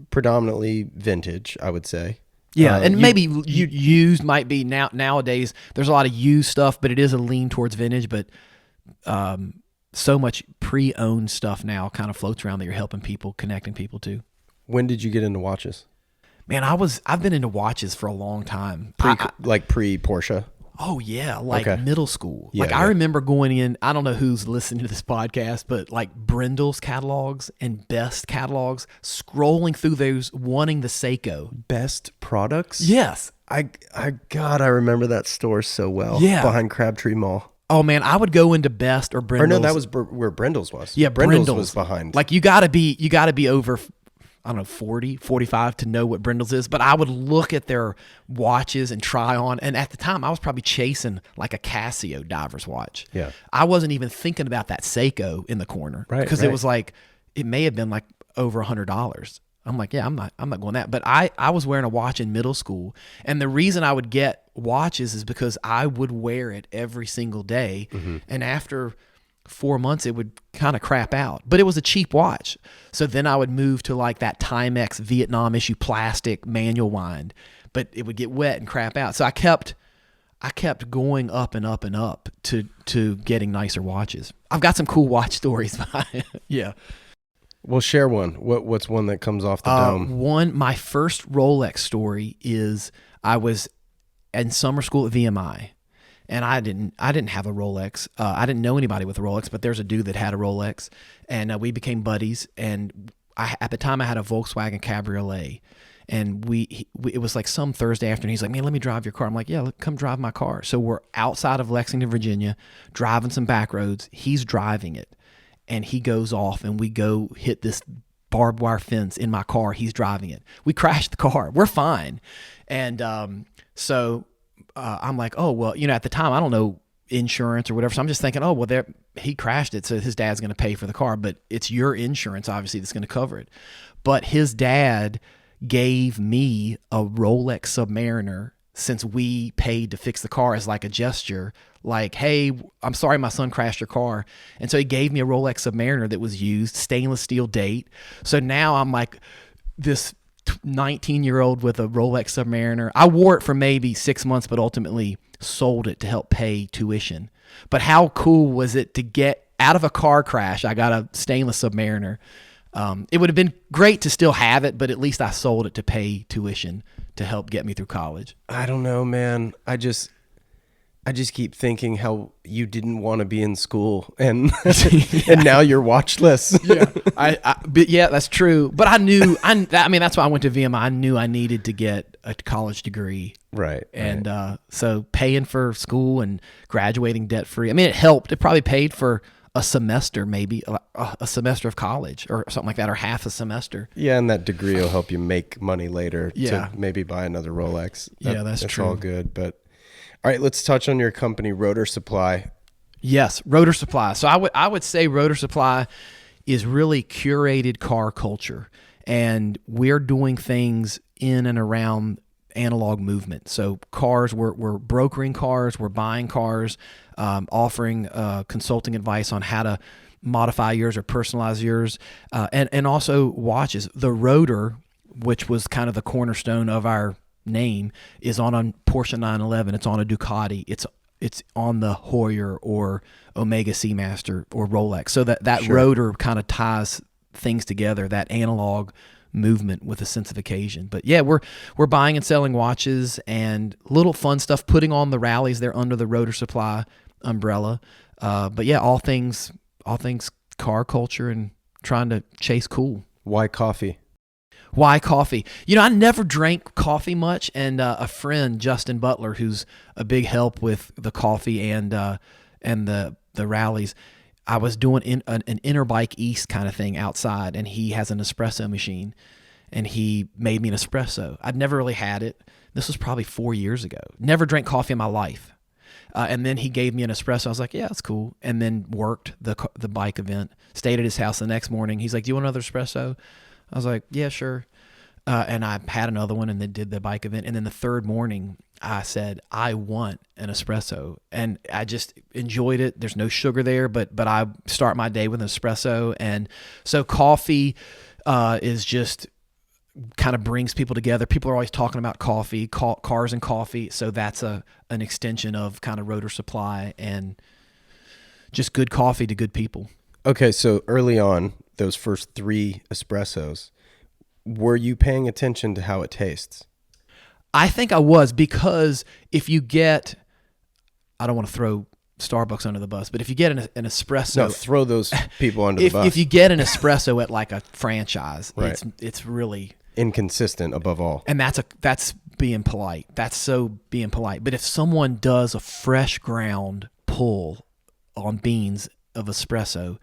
Predominantly vintage, I would say. Yeah, and maybe used might be nowadays. There's a lot of used stuff, but it is a lean towards vintage. But so much pre-owned stuff now kind of floats around that you're helping people, connecting people to. When did you get into watches? Man, I've been into watches for a long time. Pre-Porsche? Oh yeah, like okay. Middle school. Yeah, I remember going in, I don't know who's listening to this podcast, but like Brindle's catalogs and Best catalogs, scrolling through those, wanting the Seiko. Best products? Yes. I remember that store so well. Yeah. Behind Crabtree Mall. Oh man, I would go into Best or Brindle's. Or no, that was where Brindle's was. Yeah, Brindle's was behind. Like you gotta be over, I don't know, 40, 45 to know what Brindle's is. But I would look at their watches and try on. And at the time, I was probably chasing like a Casio diver's watch. Yeah. I wasn't even thinking about that Seiko in the corner. Right. Because it was like, it may have been like over $100. I'm like, yeah, I'm not going that. But I was wearing a watch in middle school. And the reason I would get watches is because I would wear it every single day. Mm-hmm. And after 4 months, it would kind of crap out, but it was a cheap watch. So then I would move to like that Timex Vietnam issue plastic manual wind, but it would get wet and crap out. So I kept going up and up and up to getting nicer watches. I've got some cool watch stories. Yeah. Well, share one. What's one that comes off the dome? My first Rolex story is I was in summer school at VMI. And I didn't have a Rolex. I didn't know anybody with a Rolex, but there's a dude that had a Rolex, and we became buddies. And at the time, I had a Volkswagen Cabriolet, and it was like some Thursday afternoon. He's like, "Man, let me drive your car." I'm like, "Yeah, come drive my car." So we're outside of Lexington, Virginia, driving some back roads. He's driving it, and he goes off, and we go hit this barbed wire fence in my car. He's driving it. We crashed the car. We're fine, and so. I'm like, oh, well, at the time, I don't know insurance or whatever. So I'm just thinking, oh, well, he crashed it, so his dad's going to pay for the car. But it's your insurance, obviously, that's going to cover it. But his dad gave me a Rolex Submariner since we paid to fix the car as like a gesture. Like, hey, I'm sorry my son crashed your car. And so he gave me a Rolex Submariner that was used, stainless steel date. So now I'm like this 19-year-old with a Rolex Submariner. I wore it for maybe 6 months, but ultimately sold it to help pay tuition. But how cool was it to get out of a car crash? I got a stainless Submariner. It would have been great to still have it, but at least I sold it to pay tuition to help get me through college. I don't know, man. I just keep thinking how you didn't want to be in school and and now you're watchless. But yeah, that's true. But I knew, that's why I went to VMI. I knew I needed to get a college degree. Right. And so paying for school and graduating debt free. I mean, it helped. It probably paid for a semester, maybe a semester of college or something like that, or half a semester. Yeah, and that degree will help you make money later to maybe buy another Rolex. That's true. All good, but... All right, let's touch on your company, Rotor Supply. Yes, Rotor Supply. So I would say Rotor Supply is really curated car culture, and we're doing things in and around analog movement. So cars, we're brokering cars, we're buying cars, offering consulting advice on how to modify yours or personalize yours, and also watches. The Rotor, which was kind of the cornerstone of our name, is on a Porsche 911. It's on a Ducati. It's on the Hoyer or Omega Seamaster or Rolex. So that Sure. Rotor kind of ties things together, that analog movement with a sense of occasion. But yeah, we're buying and selling watches and little fun stuff, putting on the Rallies. They're under the Rotor Supply umbrella. But yeah, all things car culture and trying to chase cool. Why coffee? Why coffee? I never drank coffee much, and a friend, Justin Butler, who's a big help with the coffee and the Rallies, I was doing an Interbike East kind of thing outside, and he has an espresso machine, and he made me an espresso. I'd never really had it. This was probably 4 years ago. Never drank coffee in my life. And then he gave me an espresso. I was like, yeah, that's cool. And then worked the bike event, stayed at his house the next morning. He's like, do you want another espresso? I was like, yeah, sure. And I had another one and then did the bike event. And then the third morning, I said, I want an espresso. And I just enjoyed it. There's no sugar there, but I start my day with an espresso. And so coffee is just kind of brings people together. People are always talking about coffee, cars and coffee. So that's an extension of kind of Rotor Supply and just good coffee to good people. Okay, so early on, those first 3 espressos, were you paying attention to how it tastes? I think I was, because if you get, I don't want to throw Starbucks under the bus, but if you get an espresso, no, throw those people under the bus. If you get an espresso at like a franchise, right, it's really inconsistent above all, and that's being polite. That's so being polite. But if someone does a fresh ground pull on beans of espresso,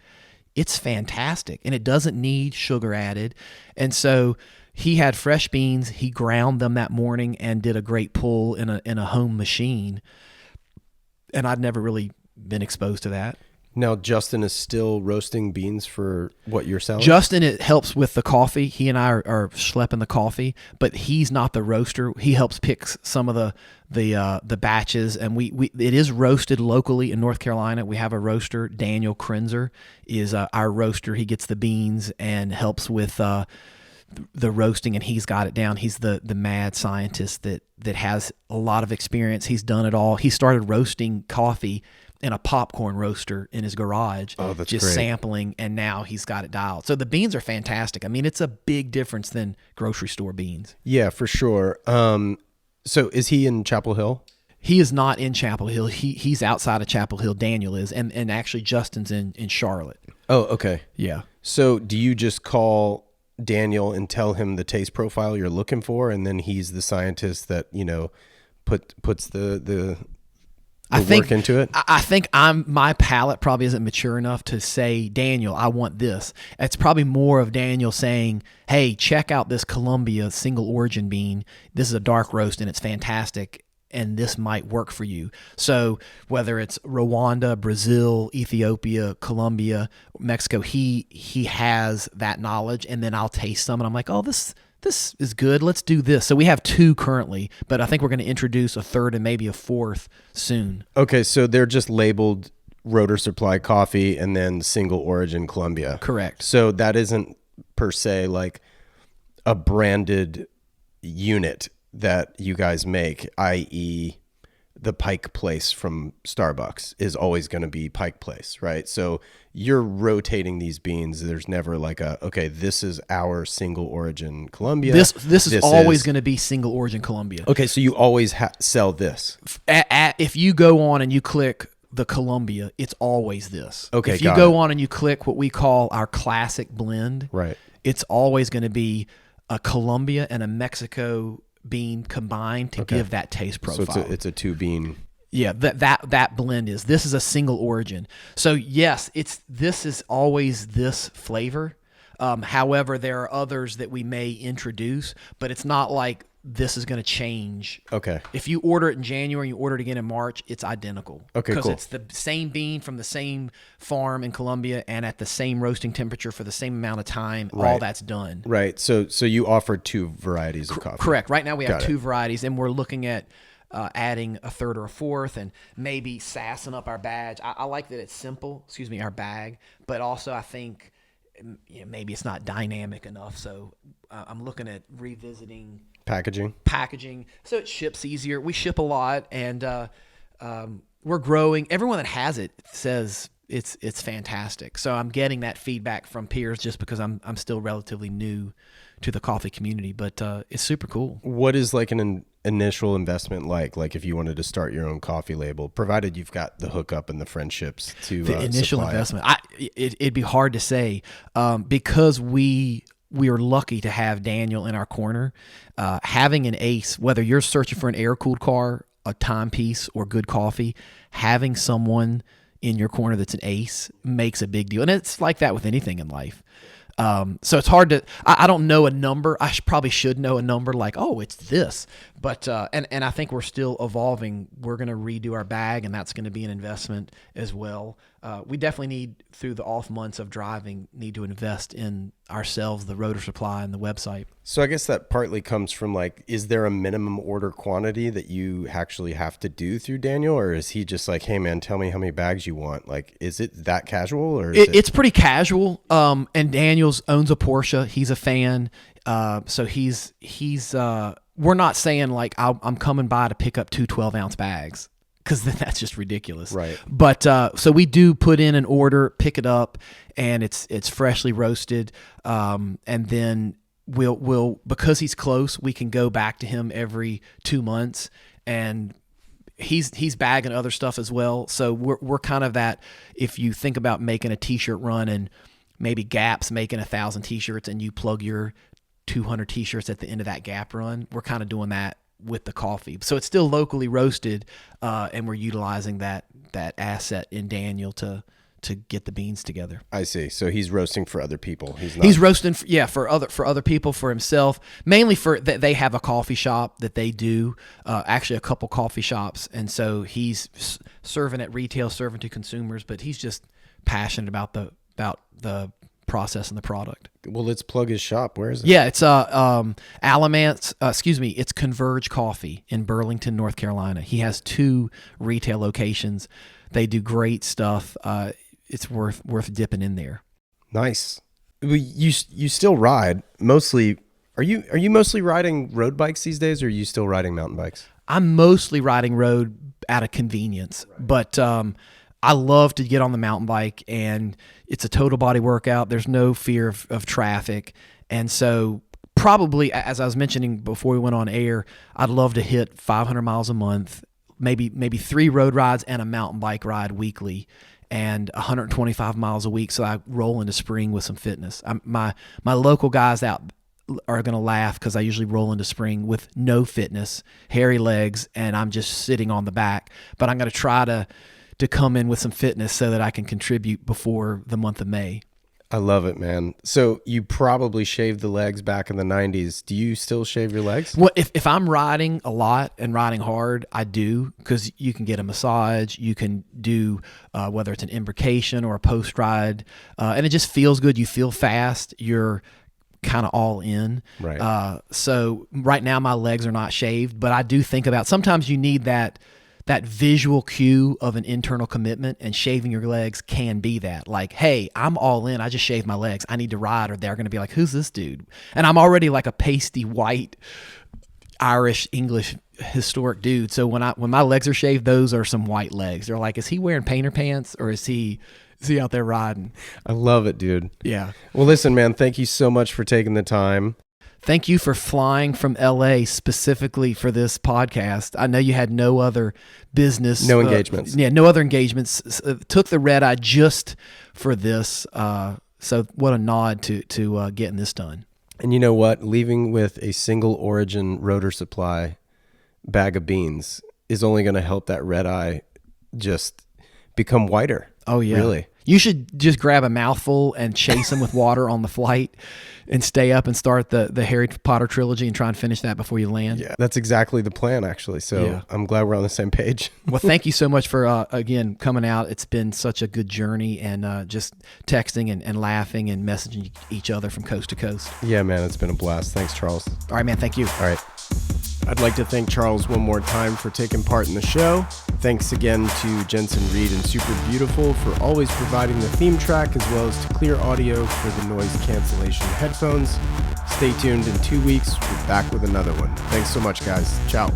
it's fantastic, and it doesn't need sugar added. And so he had fresh beans. He ground them that morning and did a great pull in a home machine. And I'd never really been exposed to that. Now, Justin is still roasting beans for what you're selling? Justin, it helps with the coffee. He and I are schlepping the coffee, but he's not the roaster. He helps pick some of the batches, and we it is roasted locally in North Carolina. We have a roaster. Daniel Krenzer is our roaster. He gets the beans and helps with the roasting, and he's got it down. He's the mad scientist that has a lot of experience. He's done it all. He started roasting coffee in a popcorn roaster in his garage, just great. Sampling, and now he's got it dialed. So the beans are fantastic. I mean, it's a big difference than grocery store beans. Yeah, for sure. So is he in Chapel Hill? He is not in Chapel Hill. He's outside of Chapel Hill. Daniel is, and actually Justin's in Charlotte. Oh, okay. Yeah. So do you just call Daniel and tell him the taste profile you're looking for, and then he's the scientist that puts the work into it? I think my palate probably isn't mature enough to say, Daniel, I want this. It's probably more of Daniel saying, hey, check out this Colombia single origin bean. This is a dark roast and it's fantastic, and this might work for you. So whether it's Rwanda, Brazil, Ethiopia, Colombia, Mexico, he has that knowledge, and then I'll taste some and I'm like, oh, this is good. Let's do this. So we have 2 currently, but I think we're going to introduce a third and maybe a fourth soon. Okay, so they're just labeled Rotor Supply Coffee and then Single Origin Colombia. Correct. So that isn't per se like a branded unit that you guys make, i.e. the Pike Place from Starbucks is always going to be Pike Place, right? So you're rotating these beans. There's never like okay, this is our single origin Colombia. This is always going to be single origin Colombia. Okay, so you always sell this. If you go on and you click the Colombia, it's always this. Okay, if you go on and you click what we call our classic blend, right, it's always going to be a Colombia and a Mexico bean combined to give that taste profile. So it's a 2 bean. Yeah, that blend is. This is a single origin. So yes, this is always this flavor. However, there are others that we may introduce, but it's not like this is going to change. Okay. If you order it in January and you order it again in March, it's identical. Okay, cool. Because it's the same bean from the same farm in Colombia and at the same roasting temperature for the same amount of time. Right. All that's done. Right. So you offer 2 varieties of coffee. Correct. Right now we have 2 varieties, and we're looking at adding a third or a fourth, and maybe sassing up our badge. I like that it's simple. Our bag, but also I think maybe it's not dynamic enough. So I'm looking at revisiting packaging so it ships easier. We ship a lot, and we're growing. Everyone that has it says it's fantastic. So I'm getting that feedback from peers just because I'm still relatively new the coffee community. But it's super cool. What is like an initial investment like if you wanted to start your own coffee label, provided you've got the hookup and the friendships to the initial supply investment? It'd be hard to say because we are lucky to have Daniel in our corner. Having an ace, whether you're searching for an air-cooled car, a timepiece, or good coffee, having someone in your corner that's an ace makes a big deal. And it's like that with anything in life. So it's hard to, I don't know a number. I probably should know a number like, oh, it's this. But, and I think we're still evolving. We're going to redo our bag, and that's going to be an investment as well. We definitely need, through the off months of driving, need to invest in ourselves, the Rotor supply and the website. So I guess that partly comes from like, is there a minimum order quantity that you actually have to do through Daniel? Or is he just like, hey man, tell me how many bags you want? Like, is it that casual or is it's pretty casual. And Daniel's owns a Porsche. He's a fan. So he's we're not saying like, I'm coming by to pick up 2 12-ounce bags, because then that's just ridiculous. Right. But so we do put in an order, pick it up, and it's freshly roasted. And then we'll because he's close, we can go back to him every 2 months, and he's bagging other stuff as well. So we're kind of that, if you think about making a t-shirt run and maybe Gap's making 1,000 t-shirts and you plug your 200 t-shirts at the end of that Gap run, we're kind of doing that with the coffee. So it's still locally roasted, and we're utilizing that asset in Daniel to get the beans together. I see. So he's roasting for other people. He's roasting for other people, for himself, mainly for that. They have a coffee shop that they do, actually a couple coffee shops, and so he's serving at retail, serving to consumers, but he's just passionate about the process and the product. Well, let's plug his shop. Where is it? Yeah, it's Alamance. It's Converge Coffee in Burlington, North Carolina. He has 2 retail locations. They do great stuff. It's worth dipping in there. Nice. You still ride mostly? Are you mostly riding road bikes these days, or are you still riding mountain bikes? I'm mostly riding road out of convenience, but I love to get on the mountain bike, and it's a total body workout. There's no fear of traffic. And so probably, as I was mentioning before we went on air, I'd love to hit 500 miles a month, maybe 3 road rides and a mountain bike ride weekly, and 125 miles a week. So I roll into spring with some fitness. My local guys out are going to laugh because I usually roll into spring with no fitness, hairy legs, and I'm just sitting on the back. But I'm going to try to come in with some fitness so that I can contribute before the month of May. I love it, man. So you probably shaved the legs back in the 90s. Do you still shave your legs? Well, if I'm riding a lot and riding hard, I do, because you can get a massage. You can do whether it's an imbrication or a post-ride, and it just feels good. You feel fast. You're kind of all in. Right. So right now my legs are not shaved, but I do think about, sometimes you need that visual cue of an internal commitment, and shaving your legs can be that. Like, hey, I'm all in. I just shaved my legs. I need to ride, or they're going to be like, who's this dude? And I'm already like a pasty white Irish English historic dude. So when my legs are shaved, those are some white legs. They're like, is he wearing painter pants, or is he out there riding? I love it, dude. Yeah. Well, listen, man, thank you so much for taking the time. Thank you for flying from LA specifically for this podcast. I know you had no other business. No engagements. No other engagements. Took the red eye just for this. So what a nod to getting this done. And you know what? Leaving with a single origin Rotor supply bag of beans is only going to help that red eye just become whiter. Oh, yeah. Really? You should just grab a mouthful and chase them with water on the flight and stay up and start the Harry Potter trilogy and try and finish that before you land. Yeah, that's exactly the plan, actually. So yeah. I'm glad we're on the same page. Well, thank you so much for, again, coming out. It's been such a good journey, and just texting and laughing and messaging each other from coast to coast. Yeah, man, it's been a blast. Thanks, Charles. All right, man. Thank you. All right. I'd like to thank Charles one more time for taking part in the show. Thanks again to Jensen Reed and Super Beautiful for always providing the theme track, as well as to Clear Audio for the noise cancellation headphones. Stay tuned. In 2 weeks, we're back with another one. Thanks so much, guys. Ciao.